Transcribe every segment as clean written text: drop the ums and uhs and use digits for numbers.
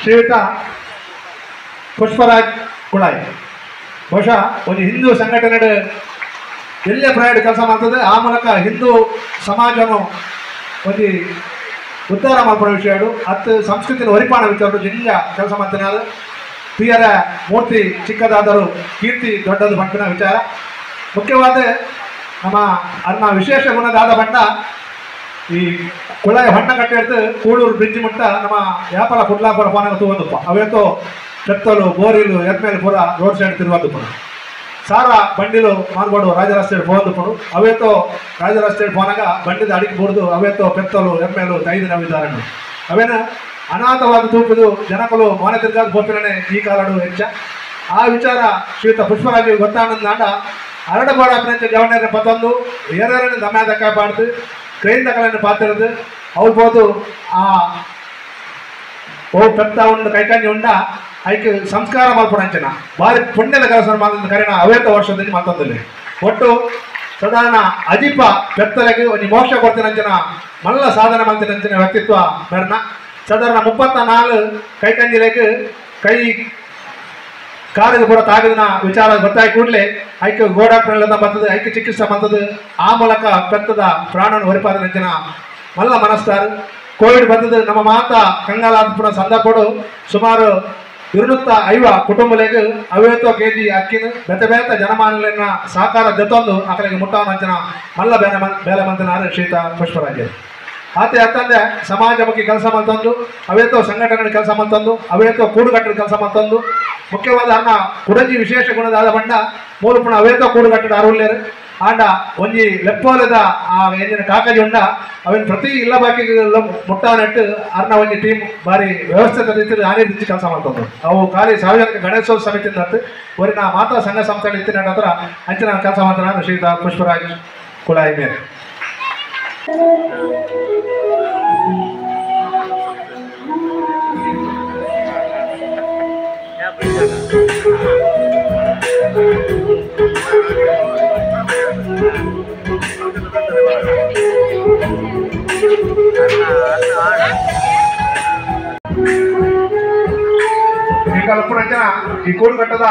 ಶ್ರೀಯುತ ಪುಷ್ಪರಾಜ್ ಕುಳಾಯಿ ಬಹುಶಃ ಒಂದು ಹಿಂದೂ ಸಂಘಟನೆ ಎಲ್ಲೇ ಪ್ರಯಾಣ ಕೆಲಸ ಮಾಡ್ತದೆ ಆ ಮೂಲಕ ಹಿಂದೂ ಸಮಾಜವನ್ನು ಒಂದು ಉದ್ಧಾರ ಮಾಡ್ಕೊಳ್ಳೋ ವಿಷಯ ಹತ್ತು ಸಂಸ್ಕೃತಿನ ಹೊರಿಪಾಣ ವಿಚಾರ ಜಿಂಜ ಕೆಲಸ ಮಾಡ್ತೇನೆ ಅದು ಪ್ರಿಯರ ಮೂರ್ತಿ ಚಿಕ್ಕದಾದರೂ ಕೀರ್ತಿ ದೊಡ್ಡದು ಬಂಟಿನ ವಿಚಾರ ಮುಖ್ಯವಾದ ನಮ್ಮ ಅನ್ನ ವಿಶೇಷ ಗುಣದಾದ ಬಣ್ಣ ಈ ಕುಳಾಯಿ ಬಣ್ಣ ಕಟ್ಟಿ ಹಿಡ್ದು ಕೂಳೂರು ಬ್ರಿಡ್ಜ್ ಮುಟ್ಟ ನಮ್ಮ ವ್ಯಾಪಾರ ಕುಡ್ಲಾಪುರ ಫೋನಾಗ ತಗೊಂಡಪ್ಪ ಅವೇತೋ ಬೆತ್ತಲು ಬೋರಿಲು ಎದ್ಮೇಲೆ ಪೂರ ರೋಡ್ ಸೈಡ್ ತಿರುವಂದು ಪುರ ಸಾರ ಬಂಡಿಲು ಮಾರ್ಗೋಡು ರಾಜರಸ್ತೆ ಹೋದು ಪಡು ಅವೇತೋ ರಾಜರಸ್ತೆ ಫೋನಾಗ ಬಂಡಿದ ಅಡಿಗೆ ಬುಡ್ದು ಅವೇತೋ ಬೆತ್ತಲು ಎಮ್ಮೆಲು ತೈದು ನವಿದಾರಣ್ಣು ಅವೇನು ಅನಾಥವಾದ ತೂಪುದು ಜನಕಲು ಮನೆ ತಿರ್ಗಾದ ಬೋಪಿನೇ ಈ ಕಾಲಡು ಹೆಚ್ಚ ಆ ವಿಚಾರ ಶ್ರೀಯುತ ಪುಷ್ಪರಾಜ್ ಗೊತ್ತಾನಂದಾಂಡ ಅರಡಗೋಡ ಅಪನಂಚ ಜವಣ್ಣರ ಪತ್ತೊಂದು ಏರೇರನ್ನು ದಮ್ಯಾದ ಕಾಪಾಡ್ದು ಕೈಯಿಂದ ಕಲೆಯನ್ನು ಪಾತಿರದು ಅವ್ರು ಬೋದು ಆ ಓ ಪೆತ್ತ ಉಂಡು ಕೈಕಂಜಿ ಉಂಡ ಐಕೆ ಸಂಸ್ಕಾರ ಮಲ್ಪುಣಂಚನ ಭಾರಿ ಪುಣ್ಯದ ಕೆಲಸ ಮಾಡಿದ ಕರೆನ ಅವೇತ ವರ್ಷದಲ್ಲಿ ಮತ್ತೊಂದಲ್ಲಿ ಒಟ್ಟು ಸಾಧಾರಣ ಅಜಿಪ ಬೆತ್ತಲೆಗೆ ಒಂದು ಮೋಕ್ಷ ಕೊಡ್ತೀನಂಚನ ಮಲ್ಲ ಸಾಧನೆ ಮಾಡ್ತೀನಂಚಿನ ವ್ಯಕ್ತಿತ್ವ ಬೆರ್ನ ಸಾಧಾರಣ 34 ಕೈಕಂಜಿಲೆಗೆ ಕೈ ಕಾರಿಗೆ ಪೂರ ತಾಗದಿನ ವಿಚಾರ ಗೊತ್ತಾಗಿ ಕೂಡಲೇ ಐಕ್ಯ ಗೋಡಾಕ್ನೆಲ್ಲ ಬರ್ತದೆ ಐಕ್ಯ ಚಿಕಿತ್ಸೆ ಬಂದದ್ದು ಆ ಮೂಲಕ ಬೆತ್ತದ ಪ್ರಾಣವನ್ನು ಹೊರಿಪಾದನಂಚಿನ ಮಲ್ಲ ಮನಸ್ತಾರು ಕೋವಿಡ್ ಬಂದದ್ದು ನಮ್ಮ ಮಾತಾ ಕಂಗಾಲಾದ ಸಂದರ್ಭಗಳು ಸುಮಾರು 205 ಕುಟುಂಬಗಳಿಗೆ 50 kg ಅಕ್ಕಿನ ಬೇತ ಜನಮಾನಗಳನ್ನ ಸಹಕಾರ ಜೊತೊಂದು ಆಕಳಿಗೆ ಮುಟ್ಟವನಂಚನ ಮಲ್ಲ ಬೇಲೆ ಮಂತನಾರ ಶ್ರೀಯುತ ಪುಷ್ಪರಾಜ್ ಆತ ಅತ್ತಂದೆ ಸಮಾಜಮುಖಿ ಕೆಲಸ ಮಂತಂದು ಅವೇತೋ ಸಂಘಟನೆ ಕೆಲಸ ಮಂತಂದು ಅವೇತೋ ಕೂಡುಗಟ್ಟಡ ಕೆಲಸ ಮಂತಂದು ಮುಖ್ಯವಾದ ಅನ್ನ ಕುಡಂಜಿ ವಿಶೇಷ ಗುಣದಾದ ಬಂಡ ಮೂರು ಪುಣ ಅವೇತೋ ಕೂಡುಗಟ್ಟಡ ಅರುಳ್ಳೇರು ಆಂಡ ಒಂಜಿ ಲೆಪ್ಪೋಲದ ಆ ಎಂಜಿನ ಕಾಕಜಿ ಉಂಡ ಅವನ್ ಪ್ರತಿ ಇಲ್ಲ ಬಾಕಿ ಮುಟ್ಟವನಟ್ಟು ಅರ್ನ ಒಂಜಿ ಟೀಮ್ ಬಾರಿ ವ್ಯವಸ್ಥಿತ ರೀತಿಯಲ್ಲಿ ಆನೇದಿಚ್ಚಿ ಕೆಲಸ ಮಾಡ್ತಂದು ಅವು ಖಾಲಿ ಸಾರ್ವಜನಿಕ ಗಣೇಶೋತ್ಸವ ಸಮಿತಿಯಿಂದ ಅವರಿನ ಮಾತಾ ಸಂಘ ಸಂಸ್ಥೆ ಇತ್ತಿನ ಹತ್ರ ಅಂಚಿನ ಕೆಲಸ ಮಾಡ್ತಾನೆ ಶ್ರೀಯುತ ಪುಷ್ಪರಾಜ್ ಕುಳಾಯಿ ಮೇಲೆ ಈ ಕೂಡುಗಟ್ಟದ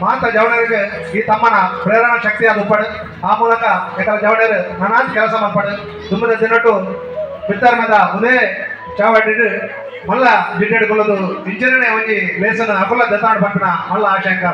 ಮಾತ ಜವಣರಿಗೆ ಈ ತಮ್ಮನ ಪ್ರೇರಣಾ ಶಕ್ತಿಯಾದ ಉಪ್ಪಡು ಆ ಮೂಲಕ ಯಾಕಂದ್ರೆ ಜವಣರು ನಾನಾ ಕೆಲಸ ಮಾಡ್ಪಡು ತುಂಬದ ದಿನಟ್ಟು ಬಿತ್ತರ್ಮದ ಉದೇ ಚಾವಟ್ಟಿಟ್ಟು ಮಲ್ಲ ಜಿಡ್ಡೆಡ್ಕೊಳ್ಳೋದು ಇಂಜಿನೇ ಒಂಜಿ ಲೇಸನ ಅಕುಲ ದತ್ತಾಡ್ ಪಂಪಿನ ಮಲ್ಲ ಆಶಂಕ